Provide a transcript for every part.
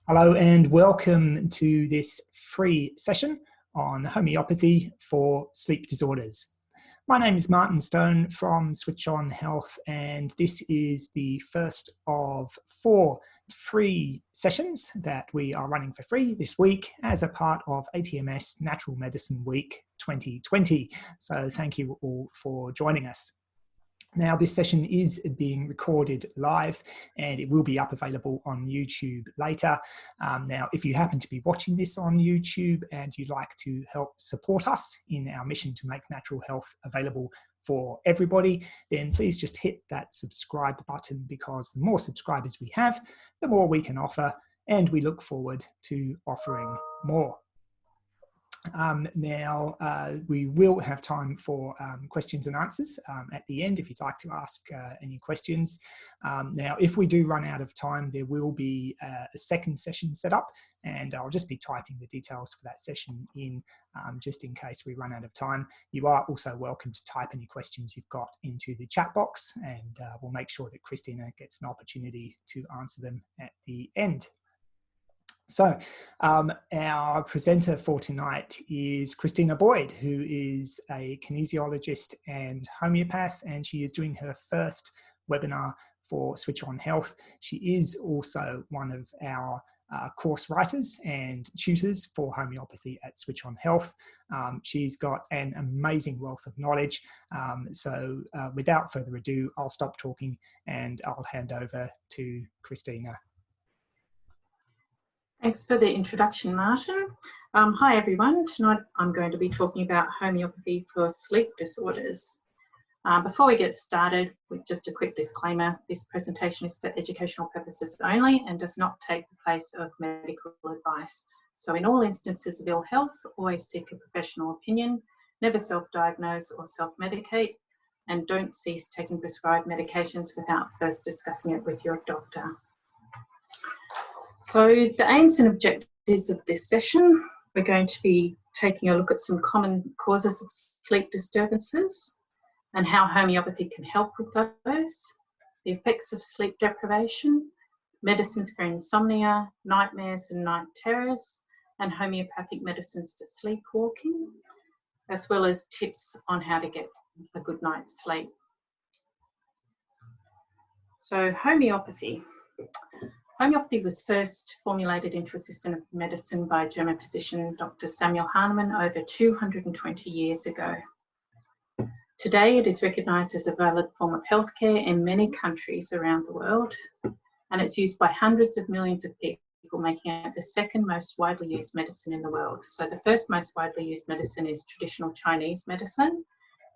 Hello and welcome to this free session on homeopathy for sleep disorders. My name is Martin Stone from Switch On Health, and this is the first of 4 free sessions that we are running for free this week as a part of ATMS Natural Medicine Week 2020. So thank you all for joining us. Now, this session is being recorded live and it will be available on YouTube later. Now, if you happen to be watching this on YouTube and you'd like to help support us in our mission to make natural health available for everybody, then please just hit that subscribe button, because the more subscribers we have, the more we can offer, and we look forward to offering more. We will have time for questions and answers at the end if you'd like to ask any questions. Now, if we do run out of time, there will be a second session set up, and I'll just be typing the details for that session in just in case we run out of time. You are also welcome to type any questions you've got into the chat box, and we'll make sure that Christina gets an opportunity to answer them at the end. So our presenter for tonight is Christina Boyd, who is a kinesiologist and homeopath, and she is doing her first webinar for Switch On Health. She is also one of our course writers and tutors for homeopathy at Switch On Health. She's got an amazing wealth of knowledge. So without further ado, I'll stop talking and I'll hand over to Christina. Thanks for the introduction, Martin. Hi everyone. Tonight I'm going to be talking about homeopathy for sleep disorders. Before we get started, with just a quick disclaimer, this presentation is for educational purposes only and does not take the place of medical advice. So in all instances of ill health, always seek a professional opinion, never self-diagnose or self-medicate, and don't cease taking prescribed medications without first discussing it with your doctor. So the aims and objectives of this session, we're going to be taking a look at some common causes of sleep disturbances and how homeopathy can help with those, the effects of sleep deprivation, medicines for insomnia, nightmares and night terrors, and homeopathic medicines for sleepwalking, as well as tips on how to get a good night's sleep. So homeopathy. Homeopathy was first formulated into a system of medicine by German physician Dr. Samuel Hahnemann over 220 years ago. Today it is recognised as a valid form of healthcare in many countries around the world, and it's used by hundreds of millions of people, making it the second most widely used medicine in the world. So the first most widely used medicine is traditional Chinese medicine,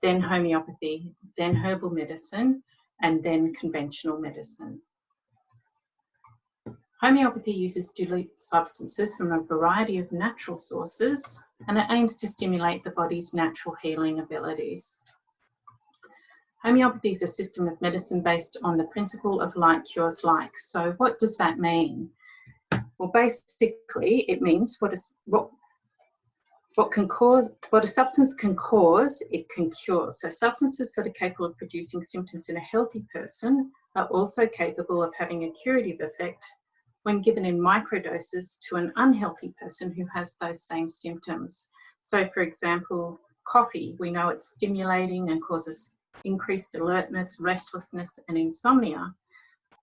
then homeopathy, then herbal medicine, and then conventional medicine. Homeopathy uses dilute substances from a variety of natural sources, and it aims to stimulate the body's natural healing abilities. Homeopathy is a system of medicine based on the principle of like cures like. So what does that mean? Well, basically it means what a substance can cause, it can cure. So substances that are capable of producing symptoms in a healthy person are also capable of having a curative effect when given in microdoses to an unhealthy person who has those same symptoms. So for example, coffee, we know it's stimulating and causes increased alertness, restlessness and insomnia.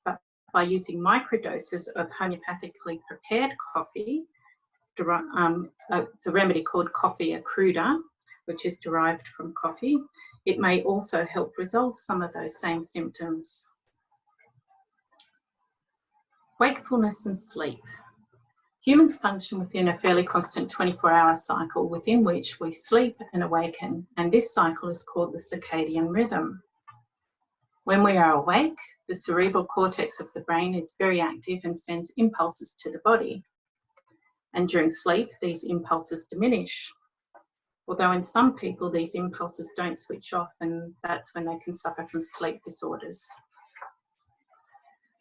But by using microdoses of homeopathically prepared coffee, it's a remedy called coffee accruta, which is derived from coffee, it may also help resolve some of those same symptoms. Wakefulness and sleep. Humans function within a fairly constant 24-hour cycle within which we sleep and awaken, and this cycle is called the circadian rhythm. When we are awake, the cerebral cortex of the brain is very active and sends impulses to the body. And during sleep, these impulses diminish. Although in some people, these impulses don't switch off, and that's when they can suffer from sleep disorders.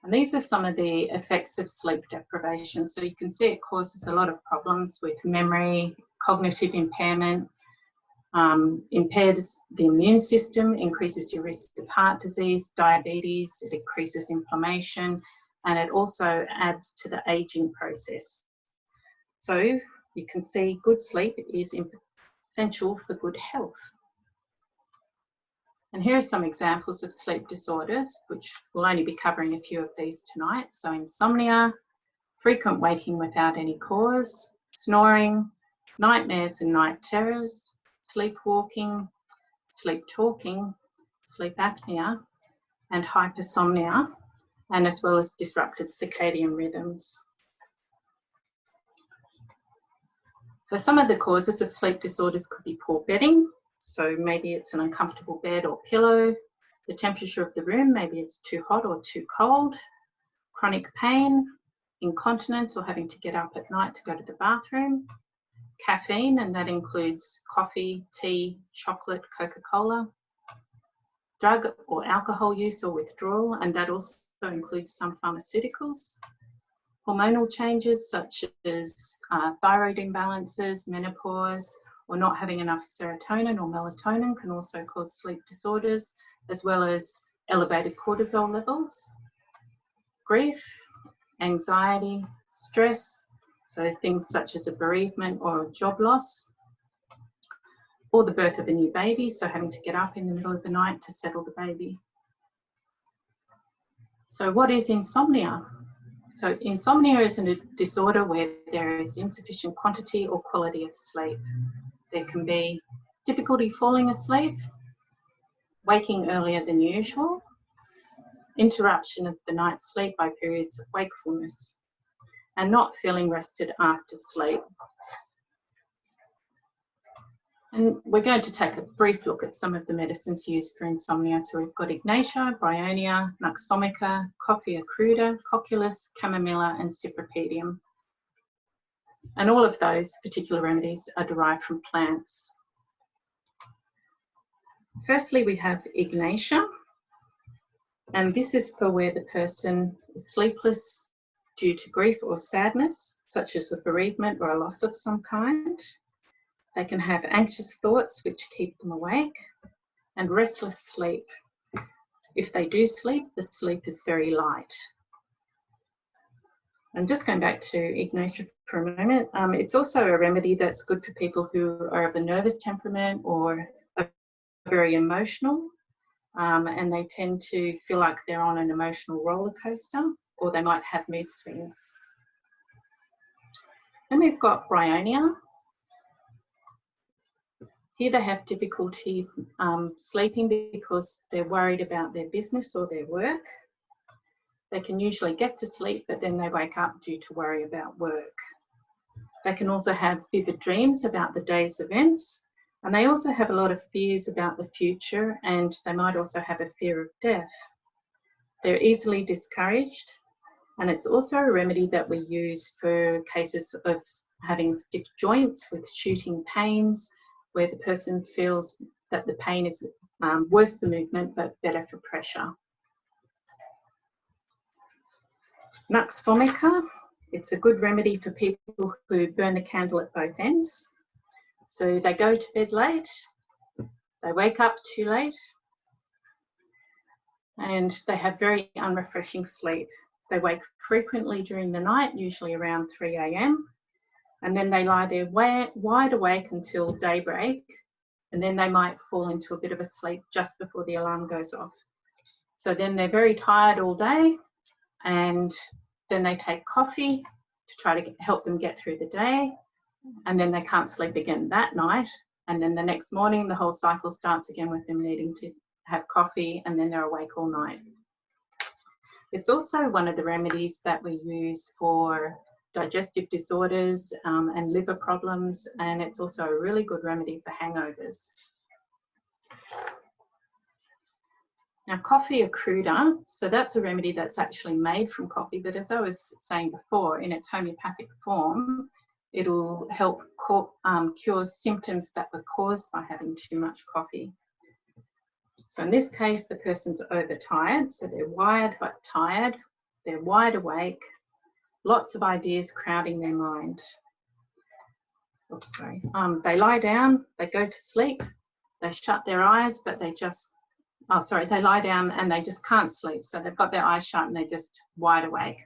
And these are some of the effects of sleep deprivation. So you can see it causes a lot of problems with memory, cognitive impairment, impairs the immune system, increases your risk of heart disease, diabetes, it increases inflammation, and it also adds to the aging process. So you can see good sleep is essential for good health. And here are some examples of sleep disorders, which we'll only be covering a few of these tonight. So insomnia, frequent waking without any cause, snoring, nightmares and night terrors, sleepwalking, sleep talking, sleep apnea, and hypersomnia, and as well as disrupted circadian rhythms. So some of the causes of sleep disorders could be poor bedding. So maybe it's an uncomfortable bed or pillow, the temperature of the room, maybe it's too hot or too cold, chronic pain, incontinence or having to get up at night to go to the bathroom, caffeine, and that includes coffee, tea, chocolate, Coca-Cola, drug or alcohol use or withdrawal, and that also includes some pharmaceuticals, hormonal changes such as thyroid imbalances, menopause, or not having enough serotonin or melatonin can also cause sleep disorders, as well as elevated cortisol levels, grief, anxiety, stress, so things such as a bereavement or a job loss, or the birth of a new baby, so having to get up in the middle of the night to settle the baby. So what is insomnia? So insomnia is a disorder where there is insufficient quantity or quality of sleep. There can be difficulty falling asleep, waking earlier than usual, interruption of the night's sleep by periods of wakefulness, and not feeling rested after sleep. And we're going to take a brief look at some of the medicines used for insomnia. So we've got Ignatia, Bryonia, Nux vomica, Coffea cruda, Cocculus, Chamomilla, and Cypripedium. And all of those particular remedies are derived from plants. Firstly, we have Ignatia, and this is for where the person is sleepless due to grief or sadness, such as a bereavement or a loss of some kind. They can have anxious thoughts which keep them awake, and restless sleep. If they do sleep, the sleep is very light. And just going back to Ignatia for a moment, it's also a remedy that's good for people who are of a nervous temperament or are very emotional, and they tend to feel like they're on an emotional roller coaster, or they might have mood swings. Then we've got Bryonia. Here they have difficulty sleeping because they're worried about their business or their work. They can usually get to sleep, but then they wake up due to worry about work. They can also have vivid dreams about the day's events, and they also have a lot of fears about the future, and they might also have a fear of death. They're easily discouraged, and it's also a remedy that we use for cases of having stiff joints with shooting pains, where the person feels that the pain is worse for movement but better for pressure. Nux vomica, it's a good remedy for people who burn the candle at both ends. So they go to bed late, they wake up too late, and they have very unrefreshing sleep. They wake frequently during the night, usually around 3 a.m, and then they lie there wide awake until daybreak, and then they might fall into a bit of a sleep just before the alarm goes off. So then they're very tired all day, and then they take coffee to try to help them get through the day, and then they can't sleep again that night, and then the next morning the whole cycle starts again with them needing to have coffee, and then they're awake all night. It's also one of the remedies that we use for digestive disorders and liver problems, and it's also a really good remedy for hangovers. Now, Coffea cruda, so that's a remedy that's actually made from coffee, but as I was saying before, in its homeopathic form, it'll help cure symptoms that were caused by having too much coffee. So in this case, the person's overtired, so they're wired but tired, they're wide awake, lots of ideas crowding their mind. Oops, sorry. They lie down, they go to sleep, they shut their eyes, but they just oh sorry, they lie down and they just can't sleep. So they've got their eyes shut and they're just wide awake.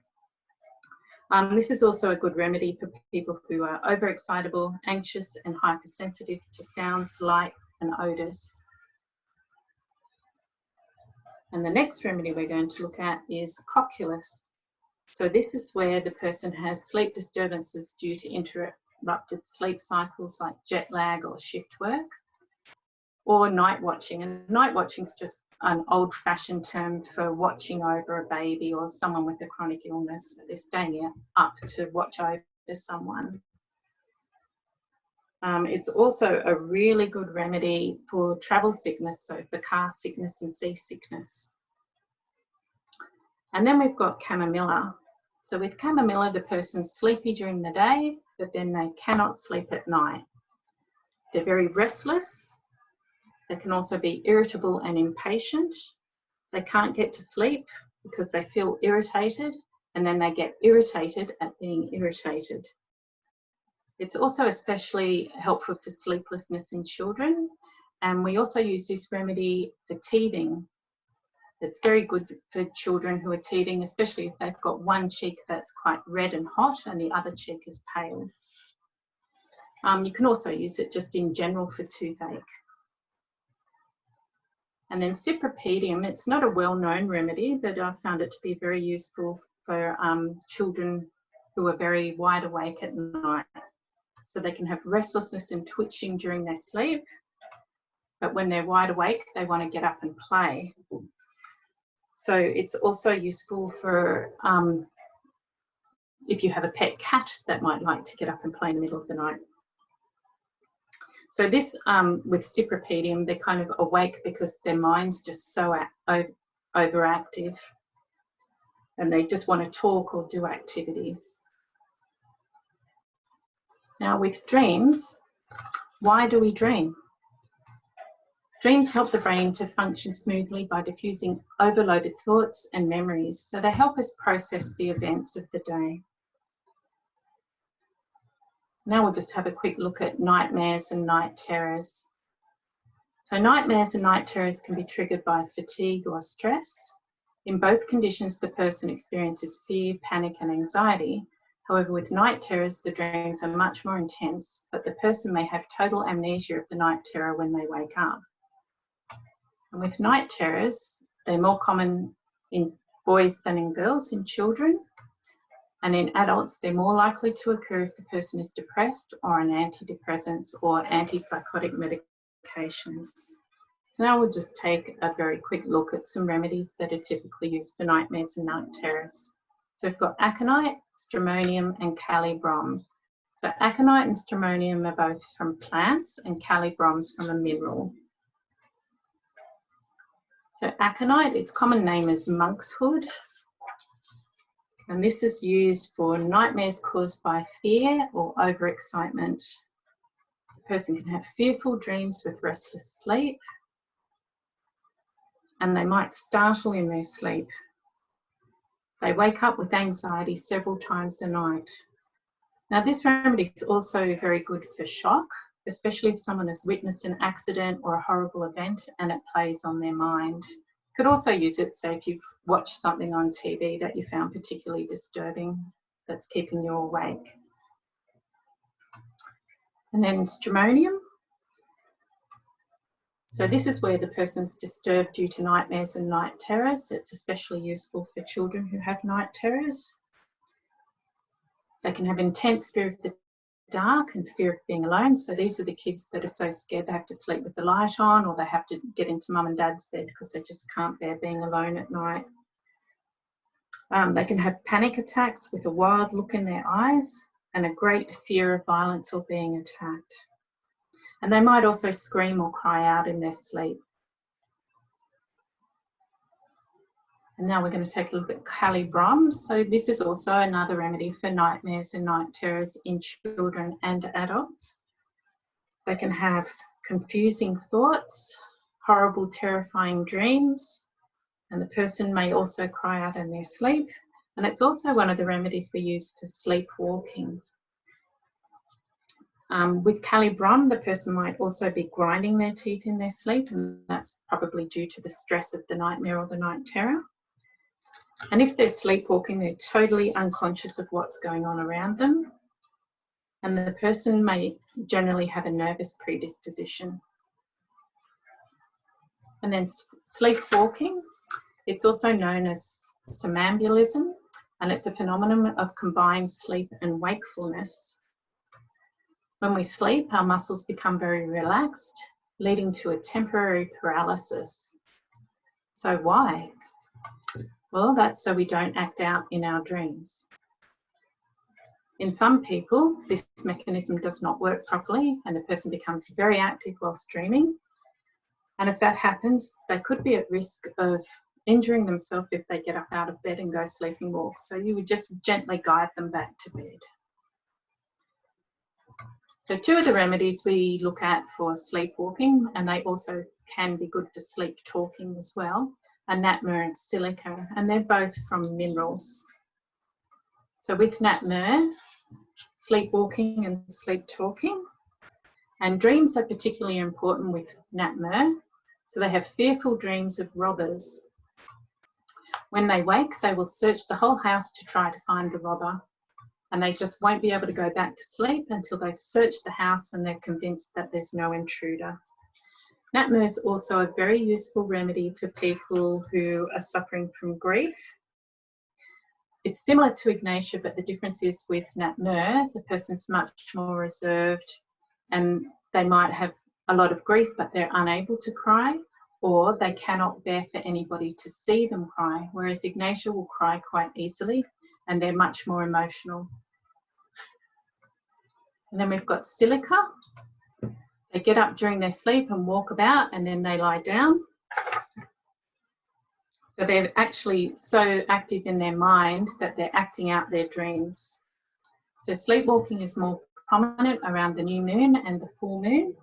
This is also a good remedy for people who are overexcitable, anxious and hypersensitive to sounds, light and odours. And the next remedy we're going to look at is cocculus. So this is where the person has sleep disturbances due to interrupted sleep cycles like jet lag or shift work, or night watching. And night watching is just an old-fashioned term for watching over a baby or someone with a chronic illness. They're staying up to watch over someone. It's also a really good remedy for travel sickness, so for car sickness and seasickness. And then we've got chamomilla. So with chamomilla, the person's sleepy during the day, but then they cannot sleep at night. They're very restless. They can also be irritable and impatient. They can't get to sleep because they feel irritated, and then they get irritated at being irritated. It's also especially helpful for sleeplessness in children, and we also use this remedy for teething. It's very good for children who are teething, especially if they've got one cheek that's quite red and hot and the other cheek is pale. You can also use it just in general for toothache. And then cypripedium, it's not a well-known remedy, but I found it to be very useful for children who are very wide awake at night. So they can have restlessness and twitching during their sleep, but when they're wide awake, they want to get up and play. So it's also useful for if you have a pet cat that might like to get up and play in the middle of the night. So this, with cypripedium, they're kind of awake because their mind's just so overactive and they just want to talk or do activities. Now with dreams, why do we dream? Dreams help the brain to function smoothly by diffusing overloaded thoughts and memories, so they help us process the events of the day. Now we'll just have a quick look at nightmares and night terrors. So nightmares and night terrors can be triggered by fatigue or stress. In both conditions, the person experiences fear, panic and anxiety. However, with night terrors, the dreams are much more intense, but the person may have total amnesia of the night terror when they wake up. And with night terrors, they're more common in boys than in girls, in children. And in adults, they're more likely to occur if the person is depressed or on antidepressants or antipsychotic medications. So now we'll just take a very quick look at some remedies that are typically used for nightmares and night terrors. So we've got aconite, stramonium and calibrom. So aconite and stramonium are both from plants and calibrom's from a mineral. So aconite, its common name is monkshood. And this is used for nightmares caused by fear or overexcitement. The person can have fearful dreams with restless sleep, and they might startle in their sleep. They wake up with anxiety several times a night. Now, this remedy is also very good for shock, especially if someone has witnessed an accident or a horrible event and it plays on their mind. You could also use it, say, if you've watched something on TV that you found particularly disturbing, that's keeping you awake. And then stramonium. So this is where the person's disturbed due to nightmares and night terrors. It's especially useful for children who have night terrors. They can have intense fear of the dark and fear of being alone. So these are the kids that are so scared they have to sleep with the light on, or they have to get into mum and dad's bed because they just can't bear being alone at night. They can have panic attacks with a wild look in their eyes and a great fear of violence or being attacked. And they might also scream or cry out in their sleep. And now we're going to take a look at calibrom. So this is also another remedy for nightmares and night terrors in children and adults. They can have confusing thoughts, horrible, terrifying dreams, and the person may also cry out in their sleep. And it's also one of the remedies we use for sleepwalking. With calibron, the person might also be grinding their teeth in their sleep, and that's probably due to the stress of the nightmare or the night terror. And if they're sleepwalking, they're totally unconscious of what's going on around them. And the person may generally have a nervous predisposition. And then sleepwalking, it's also known as somnambulism, and it's a phenomenon of combined sleep and wakefulness. When we sleep, our muscles become very relaxed, leading to a temporary paralysis. So why? Well, that's so we don't act out in our dreams. In some people, this mechanism does not work properly and the person becomes very active whilst dreaming. And if that happens, they could be at risk of injuring themselves if they get up out of bed and go sleeping walks. So you would just gently guide them back to bed. So 2 of the remedies we look at for sleepwalking, and they also can be good for sleep talking as well, are natmur and silica, and they're both from minerals. So with natmur, sleepwalking and sleep talking, and dreams are particularly important with natmur. So they have fearful dreams of robbers. When they wake, they will search the whole house to try to find the robber, and they just won't be able to go back to sleep until they've searched the house and they're convinced that there's no intruder. Natmur is also a very useful remedy for people who are suffering from grief. It's similar to Ignatia, but the difference is with natmur, the person's much more reserved and they might have a lot of grief, but they're unable to cry, or they cannot bear for anybody to see them cry, whereas Ignatia will cry quite easily and they're much more emotional. And then we've got silica. They get up during their sleep and walk about, and then they lie down. So they're actually so active in their mind that they're acting out their dreams. So sleepwalking is more prominent around the new moon and the full moon.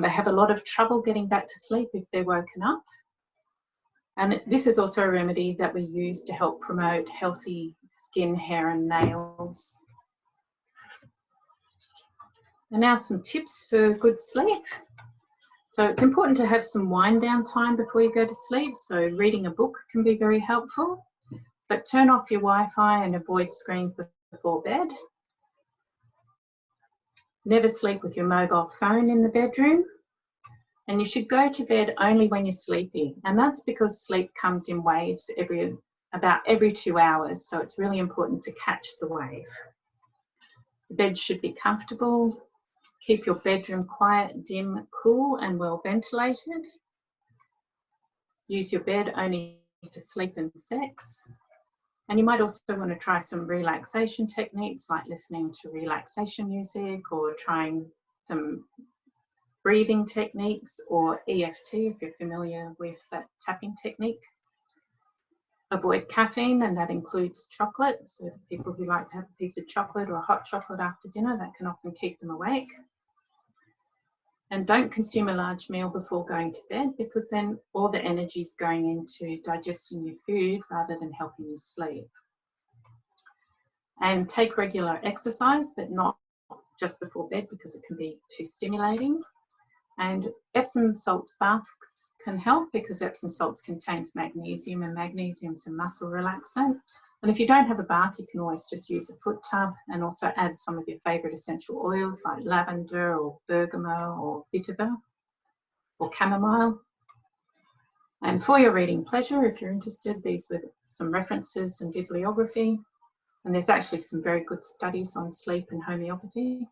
They have a lot of trouble getting back to sleep if they're woken up. And this is also a remedy that we use to help promote healthy skin, hair and nails. And now some tips for good sleep. So it's important to have some wind down time before you go to sleep. So reading a book can be very helpful, but turn off your Wi-Fi and avoid screens before bed. Never sleep with your mobile phone in the bedroom. And you should go to bed only when you're sleepy. And that's because sleep comes in waves about every 2 hours. So it's really important to catch the wave. The bed should be comfortable. Keep your bedroom quiet, dim, cool and well ventilated. Use your bed only for sleep and sex. And you might also want to try some relaxation techniques like listening to relaxation music or trying some breathing techniques or EFT if you're familiar with that tapping technique. Avoid caffeine, and that includes chocolate. So the people who like to have a piece of chocolate or a hot chocolate after dinner, that can often keep them awake. And don't consume a large meal before going to bed, because then all the energy is going into digesting your food rather than helping you sleep. And take regular exercise, but not just before bed because it can be too stimulating. And Epsom salts baths can help because Epsom salts contains magnesium, and magnesium's a muscle relaxant. And if you don't have a bath, you can always just use a foot tub and also add some of your favourite essential oils like lavender or bergamot or vetiver or chamomile. And for your reading pleasure, if you're interested, these were some references and bibliography. And there's actually some very good studies on sleep and homeopathy.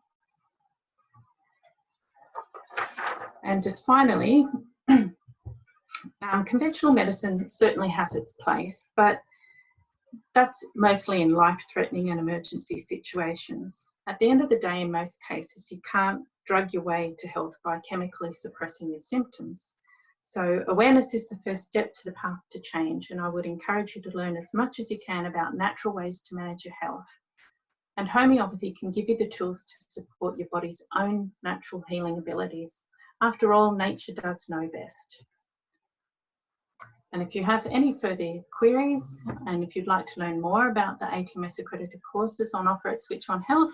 And just finally, conventional medicine certainly has its place, but that's mostly in life-threatening and emergency situations. At the end of the day, in most cases, you can't drug your way to health by chemically suppressing your symptoms. So awareness is the first step to the path to change, and I would encourage you to learn as much as you can about natural ways to manage your health. And homeopathy can give you the tools to support your body's own natural healing abilities. After all, nature does know best. And if you have any further queries, and if you'd like to learn more about the ATMS accredited courses on offer at Switch On Health,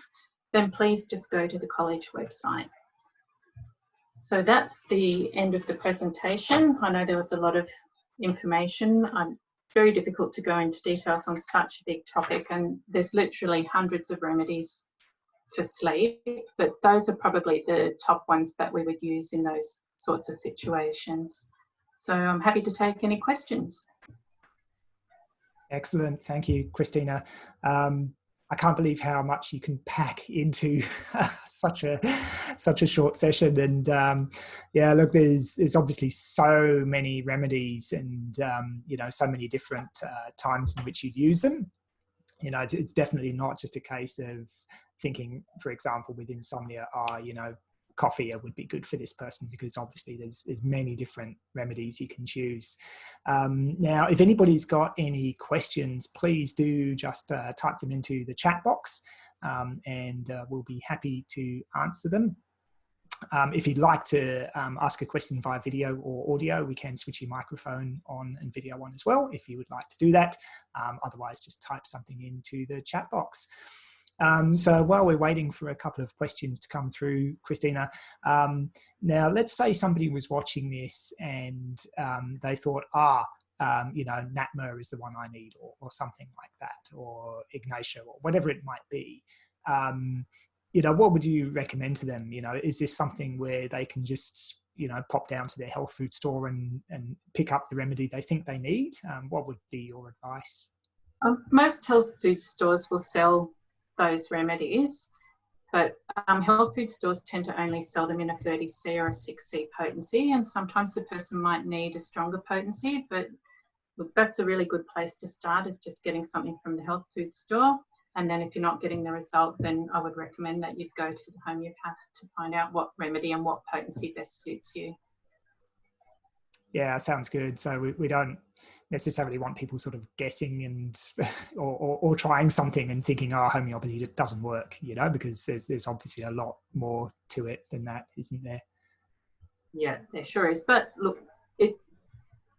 then please just go to the college website. So that's the end of the presentation. I know there was a lot of information. Very difficult to go into details on such a big topic, and there's literally hundreds of remedies for sleep, but those are probably the top ones that we would use in those sorts of situations. So I'm happy to take any questions. Excellent. Thank you, Christina. I can't believe how much you can pack into such a short session. And yeah, look, there's obviously so many remedies, and you know, so many different times in which you'd use them. You know, it's definitely not just a case of thinking, for example, with insomnia, you know, coffee would be good for this person, because obviously there's many different remedies you can choose. Now, if anybody's got any questions, please do just type them into the chat box, and we'll be happy to answer them. If you'd like to ask a question via video or audio, we can switch your microphone on and video on as well, if you would like to do that. Otherwise, just type something into the chat box. So while we're waiting for a couple of questions to come through, Christina, now let's say somebody was watching this and they thought, you know, Natma is the one I need, or something like that, or Ignatia, or whatever it might be. You know, what would you recommend to them? You know, is this something where they can just, you know, pop down to their health food store and pick up the remedy they think they need? What would be your advice? Most health food stores will sell those remedies, but health food stores tend to only sell them in a 30C or a 6C potency, and sometimes the person might need a stronger potency. But look, that's a really good place to start, is just getting something from the health food store. And then if you're not getting the result, then I would recommend that you'd go to the homeopath to find out what remedy and what potency best suits you. Yeah, sounds good. So we don't necessarily want people sort of guessing and or trying something and thinking, oh, homeopathy doesn't work, you know, because there's obviously a lot more to it than that, isn't there? Yeah, there sure is. But look,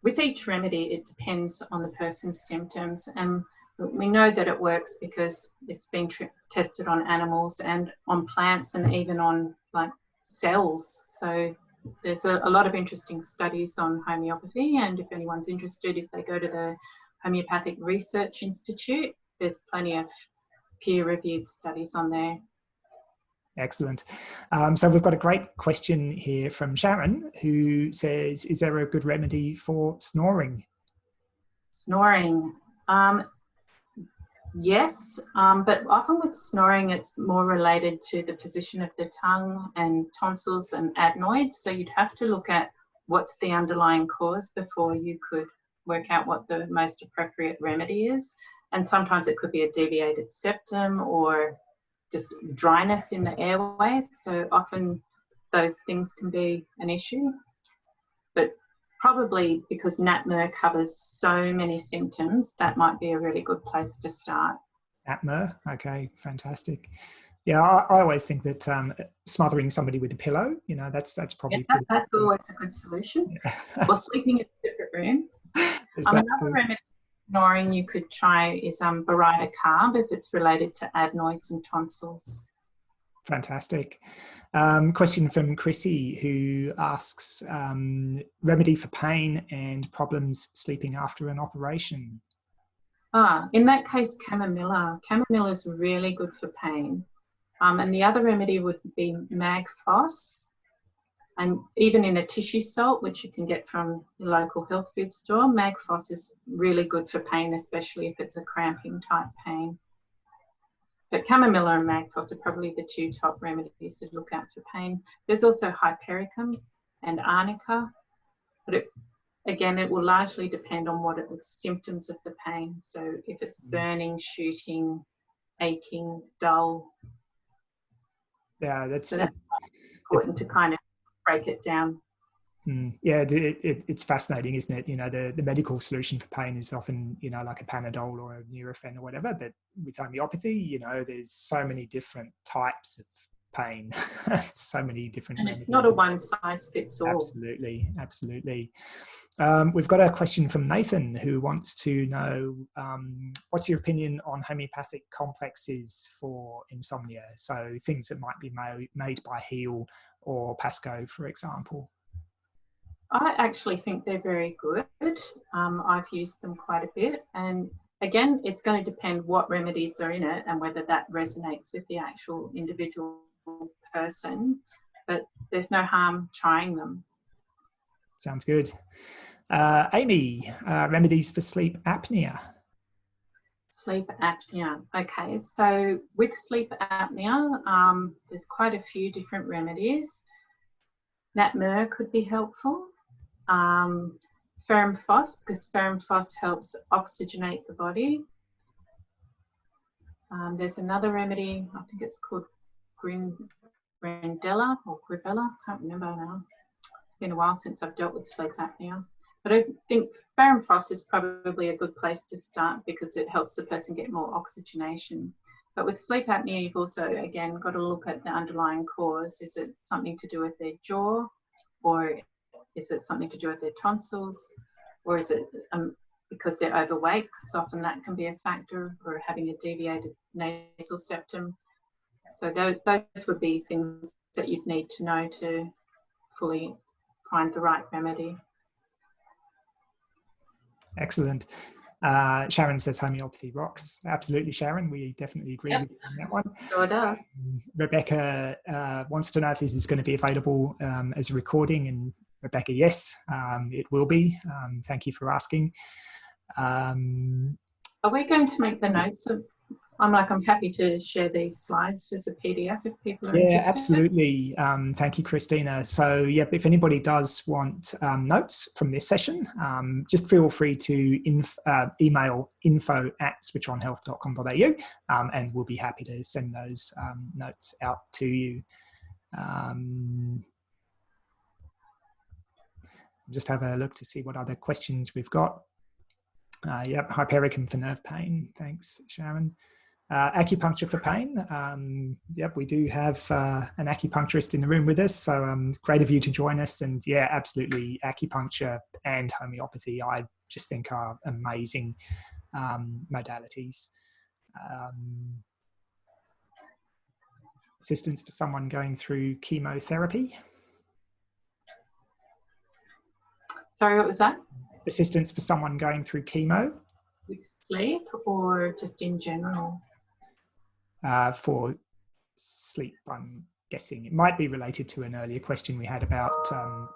with each remedy, it depends on the person's symptoms, and we know that it works because it's been tested on animals and on plants and even on like cells. So there's a lot of interesting studies on homeopathy, and if anyone's interested, if they go to the Homeopathic Research Institute, there's plenty of peer-reviewed studies on there. Excellent. So we've got a great question here from Sharon, who says, is there a good remedy for snoring? Snoring. Yes, but often with snoring, it's more related to the position of the tongue and tonsils and adenoids. So you'd have to look at what's the underlying cause before you could work out what the most appropriate remedy is. And sometimes it could be a deviated septum or just dryness in the airways. So often those things can be an issue. But probably because Natma covers so many symptoms, that might be a really good place to start. Natma, okay, fantastic. Yeah, I always think that smothering somebody with a pillow, you know, that's probably that's always a good solution. Yeah. Or sleeping in a separate room. Another remedy for snoring you could try is Baryta carb if it's related to adenoids and tonsils. Fantastic. Question from Chrissy, who asks, remedy for pain and problems sleeping after an operation. In that case, chamomilla. Chamomilla is really good for pain. And the other remedy would be magphos. And even in a tissue salt, which you can get from the local health food store, magphos is really good for pain, especially if it's a cramping type pain. But chamomilla and magphos are probably the two top remedies to look at for pain. There's also hypericum and arnica, but it will largely depend on what are the symptoms of the pain. So if it's burning, shooting, aching, dull. Yeah, that's important to kind of break it down. Yeah, it's fascinating, isn't it? You know, the medical solution for pain is often, you know, like a Panadol or a Nurofen or whatever. But with homeopathy, you know, there's so many different types of pain. So many different And remedies. it's not a one size fits all. Absolutely, absolutely. We've got a question from Nathan, who wants to know, what's your opinion on homeopathic complexes for insomnia? So things that might be made by Heal or Pasco, for example. I actually think they're very good. I've used them quite a bit. And again, it's going to depend what remedies are in it and whether that resonates with the actual individual person. But there's no harm trying them. Sounds good. Amy, remedies for sleep apnea. Sleep apnea. Okay, so with sleep apnea, there's quite a few different remedies. Nat-mer could be helpful. Ferrum phos, because ferrum phos helps oxygenate the body. There's another remedy, I think it's called Grindella or Grivella, can't remember now. It's been a while since I've dealt with sleep apnea. But I think ferrum phos is probably a good place to start because it helps the person get more oxygenation. But with sleep apnea, you've also, again, got to look at the underlying cause. Is it something to do with their jaw, or is it something to do with their tonsils, or is it because they're overweight? Because often that can be a factor, or having a deviated nasal septum. So those would be things that you'd need to know to fully find the right remedy. Excellent. Sharon says homeopathy rocks. Absolutely, Sharon. We definitely agree with you on that one. Sure does. Rebecca wants to know if this is going to be available as a recording, and Rebecca, yes, it will be. Thank you for asking. Are we going to make the notes of? I'm happy to share these slides as a PDF if people are interested. Yeah, absolutely. Thank you, Christina. So, yeah, if anybody does want notes from this session, just feel free to email info@switchonhealth.com.au, and we'll be happy to send those notes out to you. Just have a look to see what other questions we've got. Yep, hypericum for nerve pain. Thanks, Sharon. Acupuncture for pain. Yep, we do have an acupuncturist in the room with us, so great of you to join us. And yeah, absolutely, acupuncture and homeopathy, I just think are amazing modalities. Assistance for someone going through chemotherapy. Sorry, what was that? Assistance for someone going through chemo. With sleep or just in general? For sleep, I'm guessing. It might be related to an earlier question we had about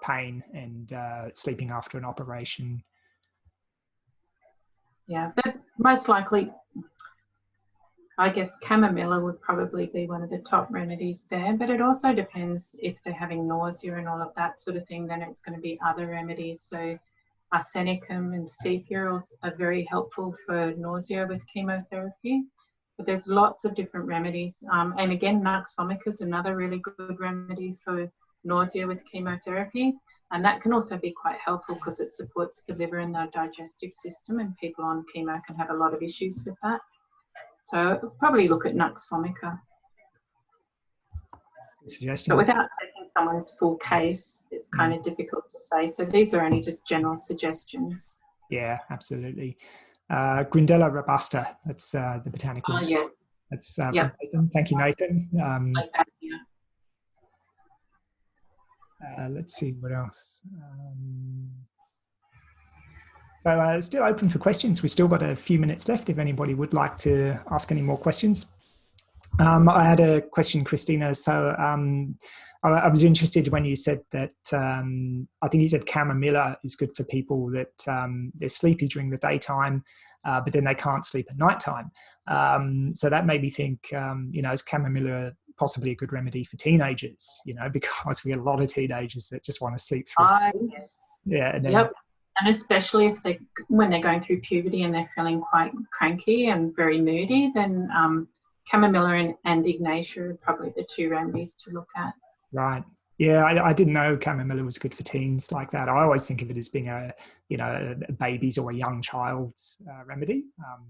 pain and sleeping after an operation. Yeah, but most likely, I guess chamomilla would probably be one of the top remedies there, but it also depends if they're having nausea and all of that sort of thing, then it's going to be other remedies. So arsenicum and sepia are very helpful for nausea with chemotherapy. But there's lots of different remedies. And again, nux vomica is another really good remedy for nausea with chemotherapy. And that can also be quite helpful because it supports the liver and the digestive system, and people on chemo can have a lot of issues with that. So probably look at nux vomica. Suggestion. But without taking someone's full case, it's kind of difficult to say. So these are only just general suggestions. Yeah, absolutely. Grindella robusta, that's the botanical. Oh, yeah. That's from Nathan. Thank you, Nathan. Let's see what else. So still open for questions. We've still got a few minutes left if anybody would like to ask any more questions. I had a question, Christina. So I was interested when you said that, I think you said chamomilla is good for people that they're sleepy during the daytime, but then they can't sleep at nighttime. So that made me think, is chamomilla possibly a good remedy for teenagers, because we get a lot of teenagers that just want to sleep through. Yes. Yeah. And then, yep. And especially when they're going through puberty and they're feeling quite cranky and very moody, then chamomilla and ignatia are probably the two remedies to look at. Right. Yeah, I didn't know chamomilla was good for teens like that. I always think of it as being a baby's or a young child's remedy.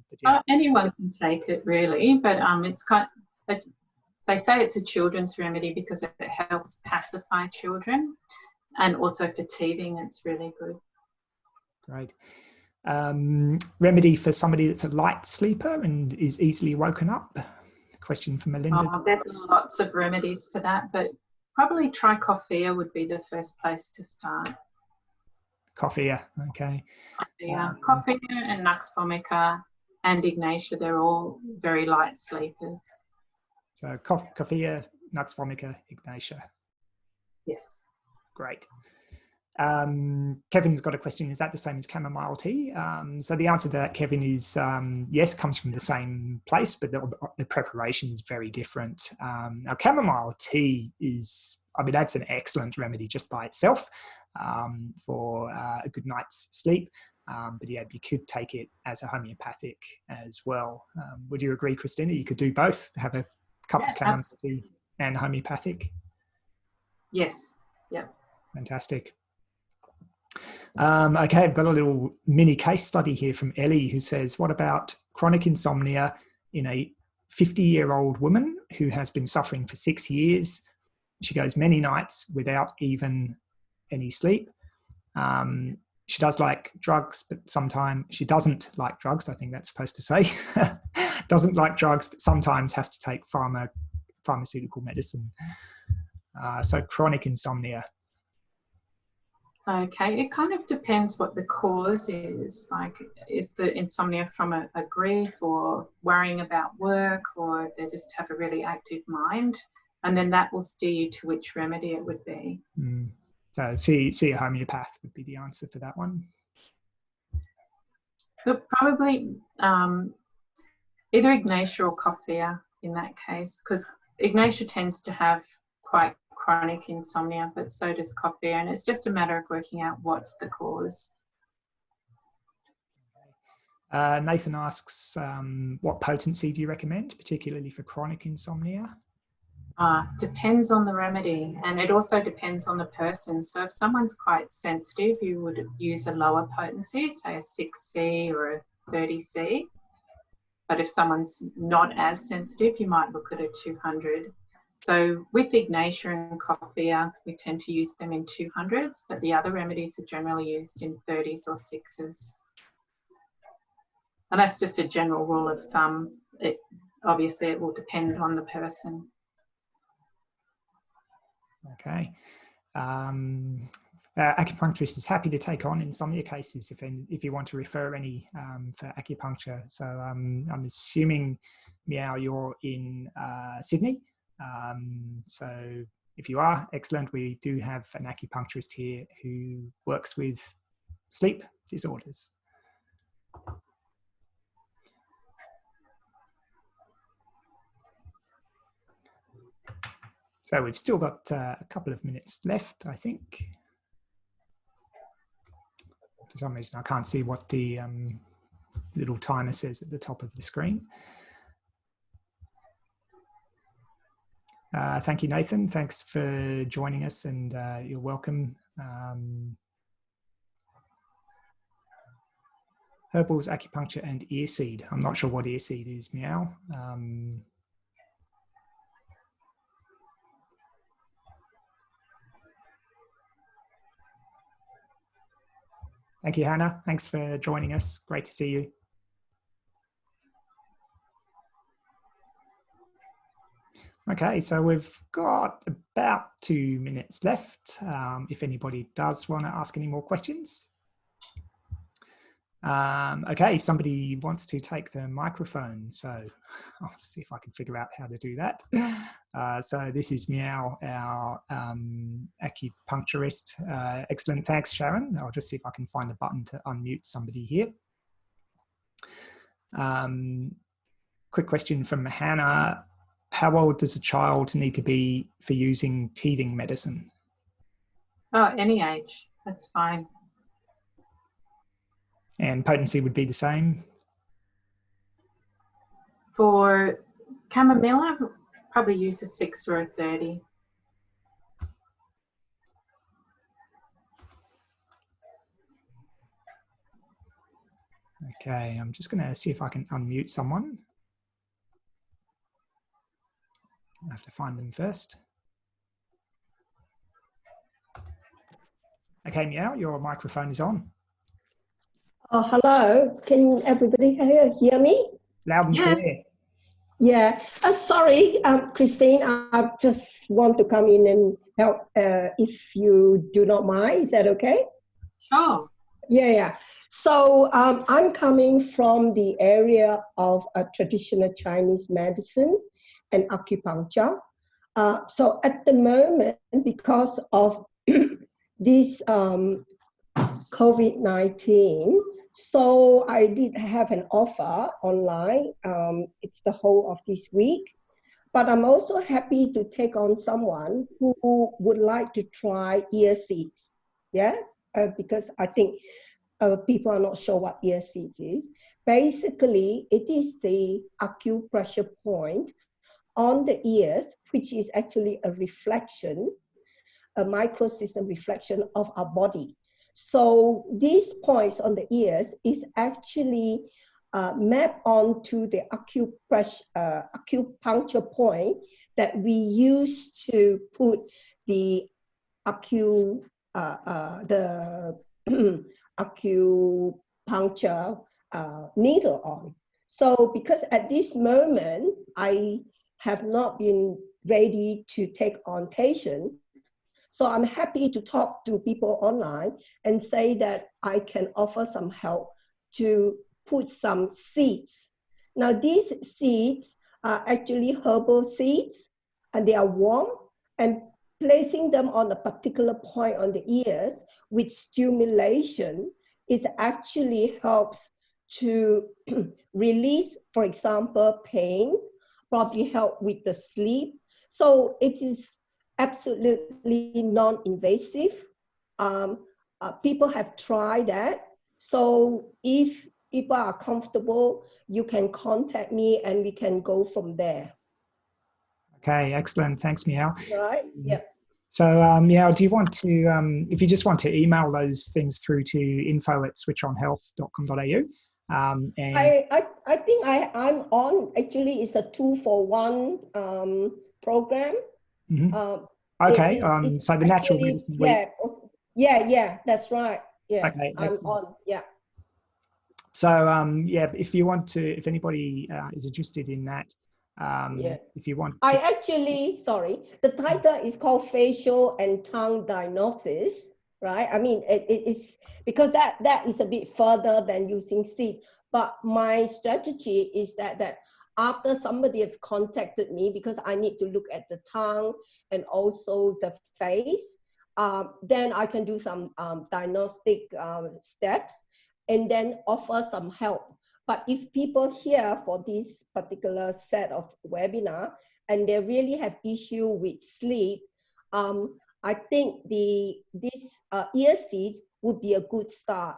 But yeah. Anyone can take it really, but it's They say it's a children's remedy because it helps pacify children, and also for teething, it's really good. Great. Remedy for somebody that's a light sleeper and is easily woken up? Question from Melinda. There's lots of remedies for that, but probably trichophea would be the first place to start. Coffea, okay. Coffea and Nux vomica and Ignatia, they're all very light sleepers. So Coffea, Nux vomica, Ignatia. Yes. Great. Kevin's got a question. Is that the same as chamomile tea? So the answer to that, Kevin, is yes, comes from the same place, but the preparation is very different. Now, chamomile tea is, I mean, that's an excellent remedy just by itself for a good night's sleep. But yeah, you could take it as a homeopathic as well. Would you agree, Christina? You could do both, have a cup of chamomile tea and homeopathic? Yes. Yep. Fantastic. Okay, I've got a little mini case study here from Ellie who says, what about chronic insomnia in a 50-year-old woman who has been suffering for 6 years? She goes many nights without even any sleep. She does like drugs, but sometimes she doesn't like drugs. I think that's supposed to say. Doesn't like drugs, but sometimes has to take pharmaceutical medicine. So chronic insomnia. Okay, it kind of depends what the cause is. Like, is the insomnia from a grief or worrying about work, or they just have a really active mind? And then that will steer you to which remedy it would be. So see a homeopath would be the answer for that one. Look, probably either Ignatia or Coffea in that case, because Ignatia tends to have quite chronic insomnia, but so does Coffea, and it's just a matter of working out what's the cause. Nathan asks, what potency do you recommend, particularly for chronic insomnia? Depends on the remedy, and it also depends on the person. So if someone's quite sensitive, you would use a lower potency, say a 6C or a 30C. But if someone's not as sensitive, you might look at a 200. So with Ignatia and Coffea, we tend to use them in 200s, but the other remedies are generally used in 30s or 6s. And that's just a general rule of thumb. Obviously, it will depend on the person. Okay. Acupuncturist is happy to take on insomnia cases if you want to refer any for acupuncture. So I'm assuming, Meow, you're in Sydney. So if you are, excellent. We do have an acupuncturist here who works with sleep disorders. So we've still got a couple of minutes left, I think. For some reason, I can't see what the little timer says at the top of the screen. Thank you, Nathan. Thanks for joining us, and you're welcome. Herbals, acupuncture, and ear seed. I'm not sure what ear seed is, Meow. Thank you, Hannah. Thanks for joining us. Great to see you. Okay, so we've got about 2 minutes left. If anybody does want to ask any more questions. Okay, somebody wants to take the microphone, so I'll see if I can figure out how to do that. So this is Meow, our acupuncturist. Excellent, thanks, Sharon. I'll just see if I can find the button to unmute somebody here. Quick question from Hannah. How old does a child need to be for using teething medicine? Oh, any age, that's fine. And potency would be the same? For chamomilla, probably use a 6 or a 30. Okay, I'm just going to see if I can unmute someone. I have to find them first. Okay, Meow, your microphone is on. Oh, hello. Can everybody hear me? Loud and Yes. clear. Yeah. Sorry, Christine, I just want to come in and help if you do not mind. Is that okay? Sure. Yeah. So I'm coming from the area of traditional Chinese medicine and acupuncture. So at the moment, because of this COVID-19, so I did have an offer online. It's the whole of this week, but I'm also happy to take on someone who would like to try ear seeds. Yeah, because I think people are not sure what ear seeds is. Basically, it is the acupressure point on the ears, which is actually a reflection, a microsystem reflection of our body. So these points on the ears is actually mapped onto the acupuncture point that we use to put the the acupuncture needle on. So because at this moment, I have not been ready to take on patients, so I'm happy to talk to people online and say that I can offer some help to put some seeds. Now these seeds are actually herbal seeds and they are warm, and placing them on a particular point on the ears with stimulation is actually helps to release, for example, pain, probably help with the sleep. So it is absolutely non-invasive. People have tried that. So if people are comfortable, you can contact me and we can go from there. Okay, excellent. Thanks, Meow. Right? Yeah. So, Meow, do you want to, if you just want to email those things through to info@switchonhealth.com.au. And I think I'm on, actually it's a 2-for-1 program. okay, It's so the natural actually, medicine week. yeah, that's right. Yeah, Okay, I'm excellent. on, yeah. So yeah, if you want to, if anybody is interested in that, Yeah. if you want to. I actually, sorry, the title is called Facial and Tongue Diagnosis, right? I mean, it's because that is a bit further than using seed. But my strategy is that after somebody has contacted me, because I need to look at the tongue and also the face, then I can do some diagnostic steps and then offer some help. But if people here for this particular set of webinar and they really have issue with sleep, I think this ear seed would be a good start.